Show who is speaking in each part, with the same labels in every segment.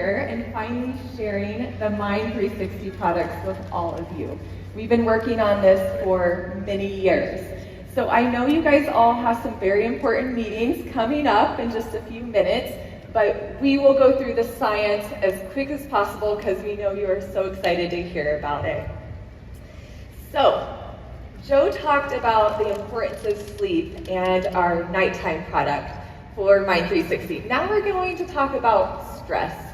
Speaker 1: here and finally sharing the MYND 360 products with all of you. We've been working on this for many years. So I know you guys all have some very important meetings coming up in just a few minutes, but we will go through the science as quick as possible because we know you are so excited to hear about it. So, Joe talked about the importance of sleep and our nighttime product for MYND 360. Now we're going to talk about stress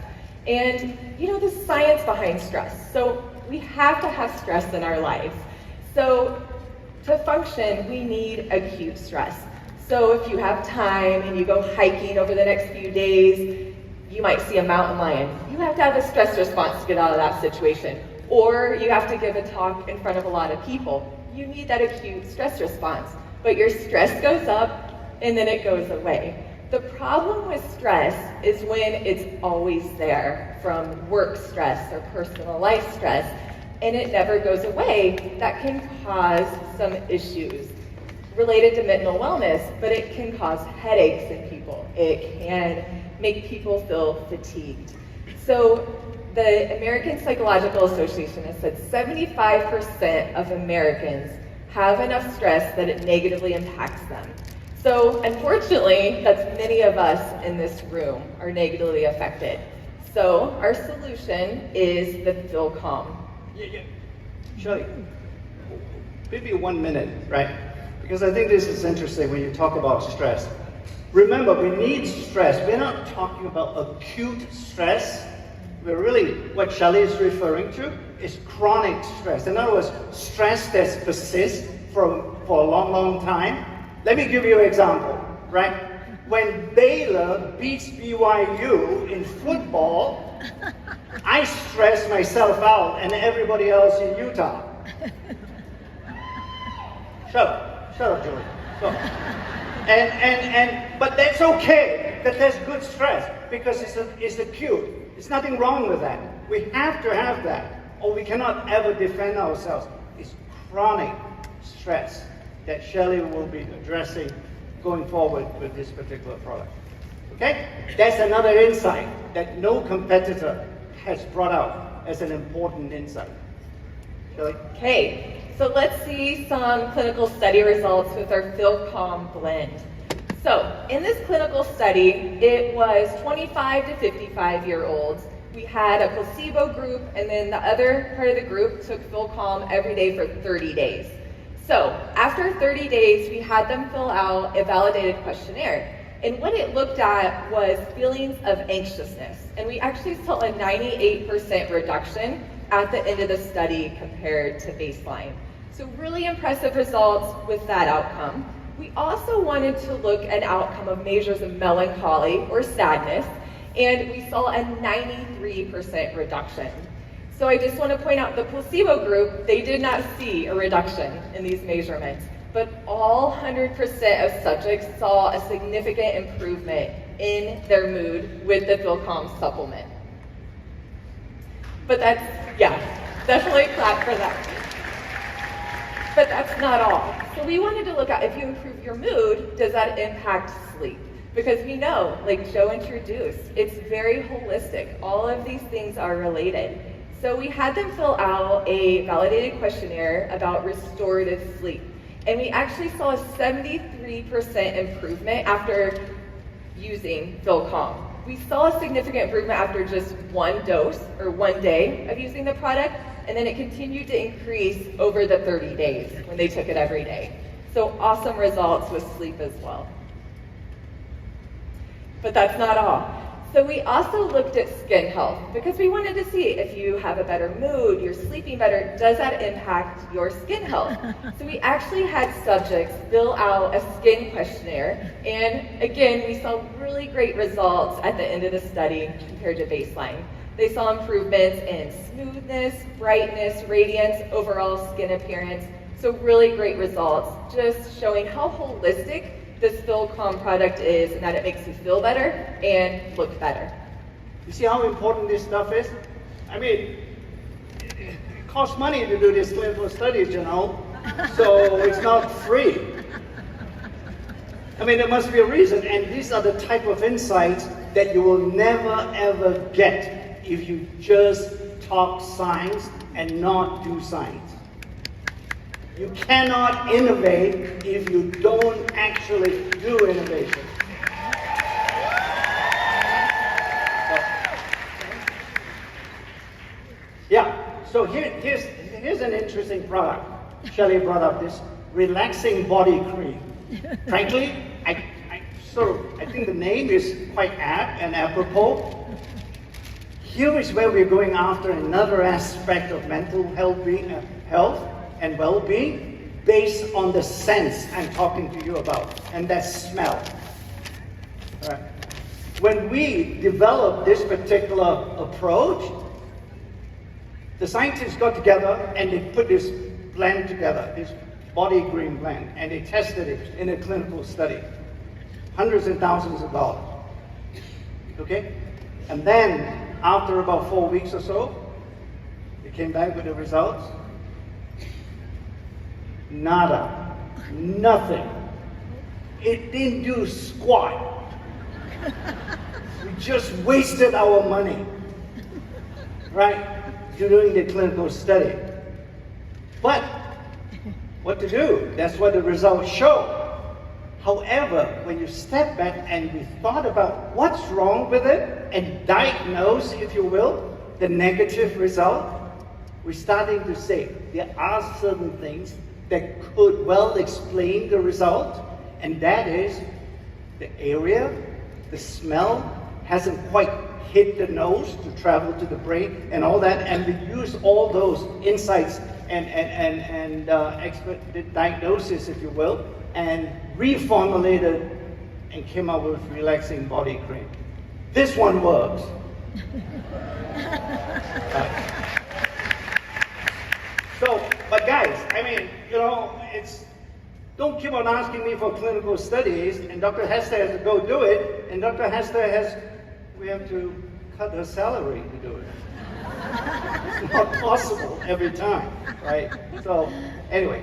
Speaker 1: and, the science behind stress. So we have to have stress in our lives. So to function, we need acute stress. So if you have time and you go hiking over the next few days, you might see a mountain lion. You have to have a stress response to get out of that situation. Or you have to give a talk in front of a lot of people. You need that acute stress response. But your stress goes up and then it goes away. The problem with stress is when it's always there, from work stress or personal life stress, and it never goes away. That can cause some issues related to mental wellness, but it can cause headaches in people. It can make people feel fatigued. So the American Psychological Association has said 75% of Americans have enough stress that it negatively impacts them. So unfortunately, that's many of us in this room are negatively affected. So our solution is the Feel Calm.
Speaker 2: Shelley, maybe 1 minute, right? Because I think this is interesting when you talk about stress. Remember, we need stress. We're not talking about acute stress. We're really, what Shelley is referring to is chronic stress. In other words, stress that persists for a long, long time. Let me give you an example, right? When Baylor beats BYU in football, I stress myself out and everybody else in Utah. Shut up, Julie. Go. But that's okay. That's good stress because it's acute. There's nothing wrong with that. We have to have that, or we cannot ever defend ourselves. It's chronic stress that Shelley will be addressing going forward with this particular product. Okay? That's another insight that no competitor has brought out as an important insight. Shelley?
Speaker 1: Okay, so let's see some clinical study results with our Feel Calm blend. So in this clinical study, it was 25 to 55-year-olds. We had a placebo group, and then the other part of the group took Feel Calm every day for 30 days. So after 30 days, we had them fill out a validated questionnaire. And what it looked at was feelings of anxiousness. And we actually saw a 98% reduction at the end of the study compared to baseline. So really impressive results with that outcome. We also wanted to look at an outcome of measures of melancholy or sadness, and we saw a 93% reduction. So I just want to point out the placebo group, they did not see a reduction in these measurements, but all 100% of subjects saw a significant improvement in their mood with the Feel Calm supplement. But definitely clap for that. But that's not all. So we wanted to look at, if you improve your mood, does that impact sleep? Because we know, like Joe introduced, it's very holistic. All of these things are related. So we had them fill out a validated questionnaire about restorative sleep. And we actually saw a 73% improvement after using Feel Calm. We saw a significant improvement after just one dose or 1 day of using the product, and then it continued to increase over the 30 days when they took it every day. So awesome results with sleep as well. But that's not all. So we also looked at skin health because we wanted to see if you have a better mood, you're sleeping better, does that impact your skin health? So we actually had subjects fill out a skin questionnaire, and again, we saw really great results at the end of the study compared to baseline. They saw improvements in smoothness, brightness, radiance, overall skin appearance. So really great results, just showing how holistic this Feel Calm product is and that it makes you feel better and look better.
Speaker 2: You see how important this stuff is? I mean, it costs money to do these clinical studies, so it's not free. I mean, there must be a reason, and these are the type of insights that you will never ever get if you just talk science and not do science. You cannot innovate if you don't actually do innovation. So here's an interesting product. Shelley brought up this relaxing body cream. Frankly, I think the name is quite apt and apropos. Here is where we're going after another aspect of mental health and well-being based on the sense I'm talking to you about, and that's smell. All right. When we developed this particular approach, the scientists got together and they put this blend together, this body cream blend, and they tested it in a clinical study. Hundreds and thousands of dollars. Okay? And then, after about 4 weeks or so, they came back with the results. Nada. Nothing. It didn't do squat. We just wasted our money. Right? Doing the clinical study. But, what to do? That's what the results show. However, when you step back and we thought about what's wrong with it and diagnose, if you will, the negative result, we're starting to say there are certain things that could well explain the result, and that is the area, the smell hasn't quite hit the nose to travel to the brain and all that, and we use all those insights and expert diagnosis, if you will, and reformulated and came up with relaxing body cream. This one works. But guys, I mean, don't keep on asking me for clinical studies, and Dr. Hester has to go do it, and Dr. Hester we have to cut her salary to do it. It's not possible every time, right? So anyway,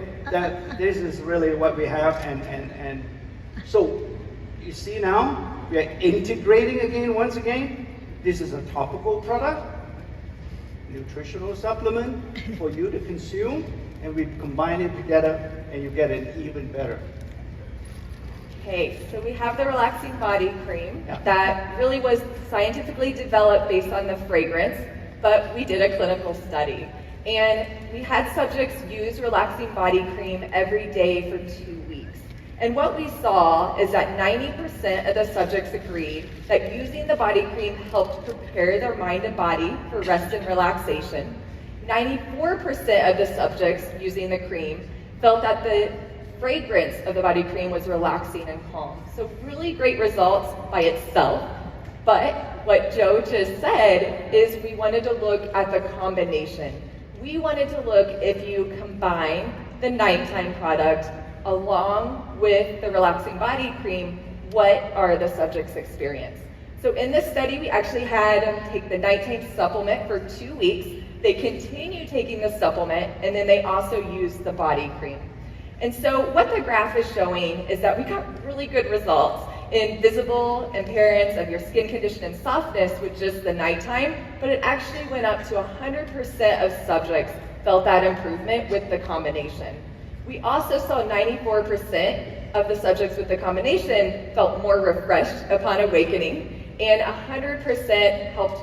Speaker 2: this is really what we have, and so you see now we are integrating again. Once again, this is a topical product, nutritional supplement for you to consume, and we combine it together, and you get it even better.
Speaker 1: Okay, so we have the relaxing body cream that really was scientifically developed based on the fragrance, but we did a clinical study. And we had subjects use relaxing body cream every day for 2 weeks. And what we saw is that 90% of the subjects agreed that using the body cream helped prepare their mind and body for rest and relaxation. 94% of the subjects using the cream felt that the fragrance of the body cream was relaxing and calm. So really great results by itself. But what Joe just said is we wanted to look at the combination. We wanted to look if you combine the nighttime product along with the relaxing body cream, what are the subjects' experience? So in this study, we actually had them take the nighttime supplement for 2 weeks. They continue taking the supplement, and then they also use the body cream. And so what the graph is showing is that we got really good results in visible appearance of your skin condition and softness with just the nighttime, but it actually went up to 100% of subjects felt that improvement with the combination. We also saw 94% of the subjects with the combination felt more refreshed upon awakening, and 100% helped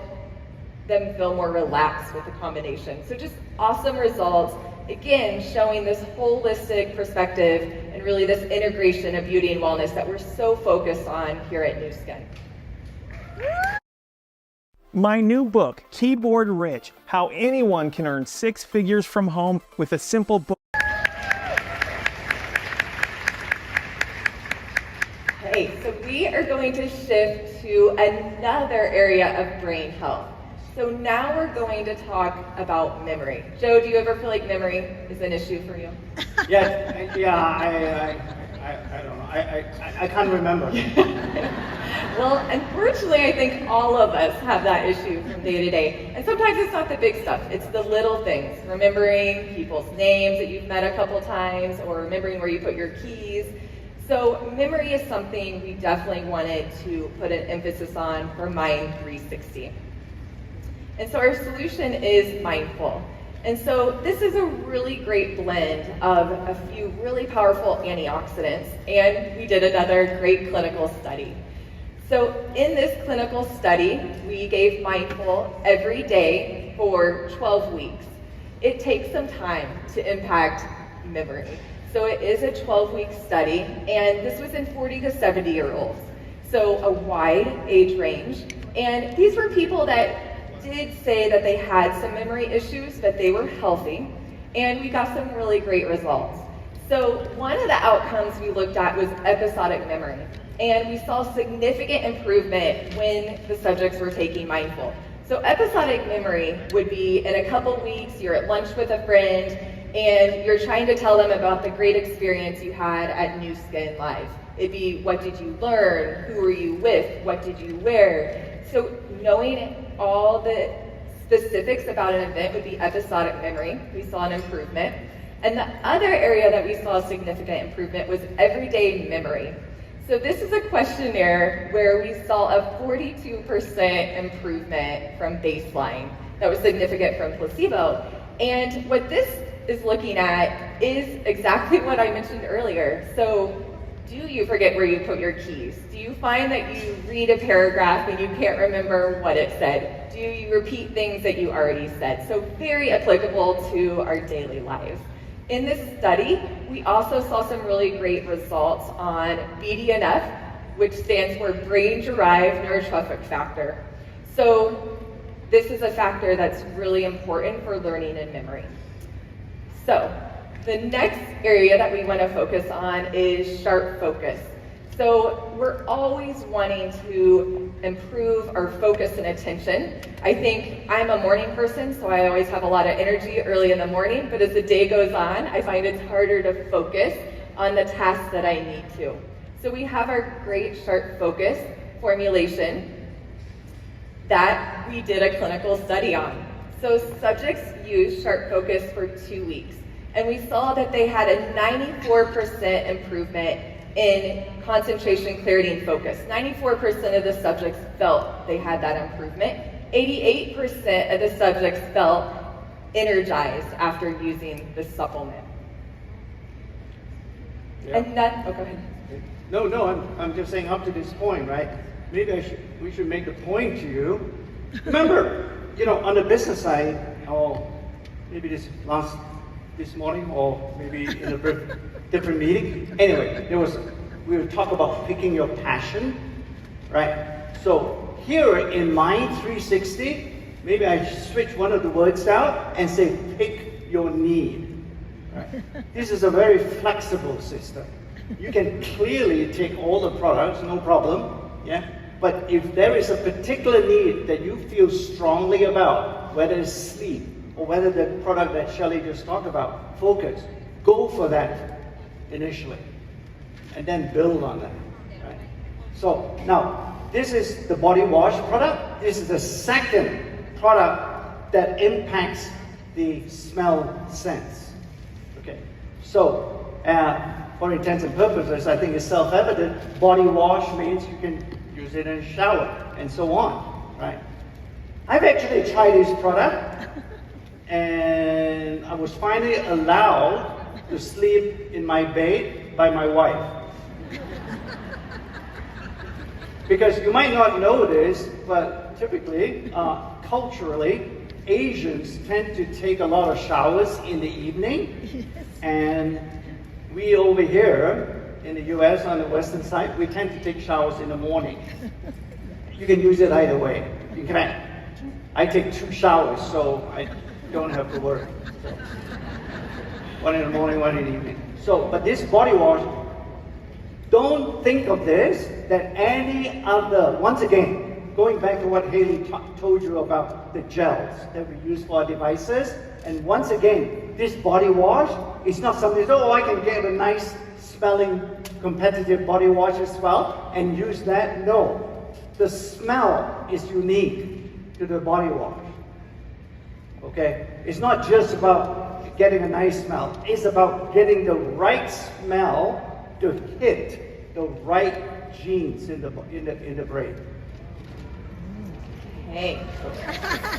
Speaker 1: them feel more relaxed with the combination. So just awesome results. Again, showing this holistic perspective and really this integration of beauty and wellness that we're so focused on here at New Skin.
Speaker 3: My new book, Keyboard Rich, How Anyone Can Earn 6 Figures from Home with a Simple Book.
Speaker 1: Okay, so we are going to shift to another area of brain health. So now we're going to talk about memory. Joe, do you ever feel like memory is an issue for you?
Speaker 2: Yeah, I don't know. I can't remember.
Speaker 1: Well, unfortunately, I think all of us have that issue from day to day. And sometimes it's not the big stuff, it's the little things. Remembering people's names that you've met a couple times, or remembering where you put your keys. So memory is something we definitely wanted to put an emphasis on for MYND 360. And so our solution is Mindful. And so this is a really great blend of a few really powerful antioxidants, and we did another great clinical study. So in this clinical study, we gave Mindful every day for 12 weeks. It takes some time to impact memory. So it is a 12-week study, and this was in 40 to 70-year-olds. So a wide age range. And these were people that did say that they had some memory issues, but they were healthy, and we got some really great results. So one of the outcomes we looked at was episodic memory, and we saw significant improvement when the subjects were taking Mindful. So episodic memory would be in a couple weeks, you're at lunch with a friend, and you're trying to tell them about the great experience you had at New Skin Live. It'd be, what did you learn? Who were you with? What did you wear? So knowing all the specifics about an event would be episodic memory. We saw an improvement. And the other area that we saw significant improvement was everyday memory. So this is a questionnaire where we saw a 42% improvement from baseline. That was significant from placebo. And what this is looking at is exactly what I mentioned earlier. So do you forget where you put your keys? Do you find that you read a paragraph and you can't remember what it said? Do you repeat things that you already said? So very applicable to our daily lives. In this study, we also saw some really great results on BDNF, which stands for brain-derived neurotrophic factor. So this is a factor that's really important for learning and memory. So the next area that we want to focus on is sharp focus. So we're always wanting to improve our focus and attention. I think I'm a morning person, so I always have a lot of energy early in the morning, but as the day goes on, I find it's harder to focus on the tasks that I need to. So we have our great sharp focus formulation that we did a clinical study on. So subjects used sharp focus for 2 weeks. And we saw that they had a 94% improvement in concentration, clarity, and focus. 94% of the subjects felt they had that improvement. 88% of the subjects felt energized after using the supplement.
Speaker 2: Yeah.
Speaker 1: And that, oh, go ahead.
Speaker 2: No, I'm just saying up to this point, right? Maybe we should make a point to you. Remember, on the business side, or maybe this morning, or maybe in a different meeting. Anyway, we will talk about picking your passion, right? So here in MYND 360, maybe I switch one of the words out and say pick your need. Right? This is a very flexible system. You can clearly take all the products, no problem, yeah? But if there is a particular need that you feel strongly about, whether it's sleep, or whether the product that Shelley just talked about, focus, go for that initially, and then build on that, right? So now, this is the body wash product. This is the second product that impacts the smell sense, okay? So, for intents and purposes, I think it's self-evident. Body wash means you can use it in a shower, and so on, right? I've actually tried this product, and I was finally allowed to sleep in my bed by my wife. Because you might not know this, but typically, culturally, Asians tend to take a lot of showers in the evening, and we over here in the US on the western side, we tend to take showers in the morning. You can use it either way. You can. I take 2 showers, so I don't have to worry. So, one in the morning, one in the evening. So, but this body wash, don't think of this that any other, once again, going back to what Haley told you about the gels that we use for our devices, and once again, this body wash is not something, oh, I can get a nice smelling competitive body wash as well and use that. No, the smell is unique to the body wash. Okay, it's not just about getting a nice smell. It's about getting the right smell to hit the right genes in the brain.
Speaker 1: Okay.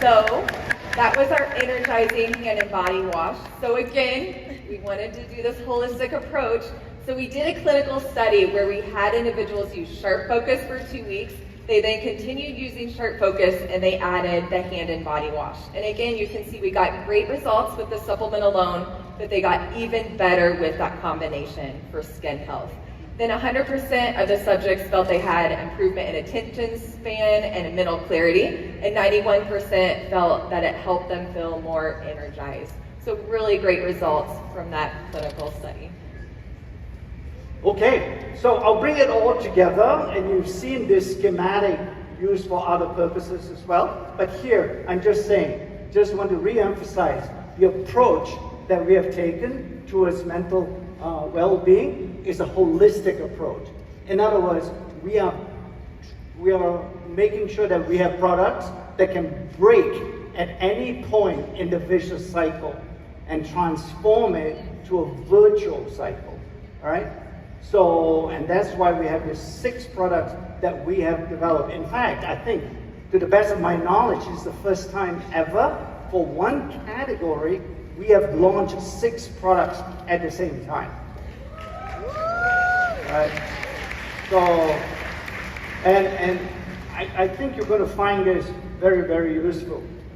Speaker 1: So that was our energizing hand and body wash. So again, we wanted to do this holistic approach. So we did a clinical study where we had individuals use Sharp Focus for 2 weeks. They then continued using Sharp Focus and they added the hand and body wash. And again, you can see we got great results with the supplement alone, but they got even better with that combination for skin health. Then 100% of the subjects felt they had improvement in attention span and in mental clarity, and 91% felt that it helped them feel more energized. So really great results from that clinical study.
Speaker 2: Okay, so I'll bring it all together, and you've seen this schematic used for other purposes as well. But here, I'm just saying, just want to re-emphasize the approach that we have taken towards mental well-being is a holistic approach. In other words, we are making sure that we have products that can break at any point in the vicious cycle and transform it to a virtual cycle, all right? So, and that's why we have these 6 products that we have developed. In fact, I think, to the best of my knowledge, it's the first time ever for one category we have launched 6 products at the same time. Right? So, and I think you're going to find this very, very useful.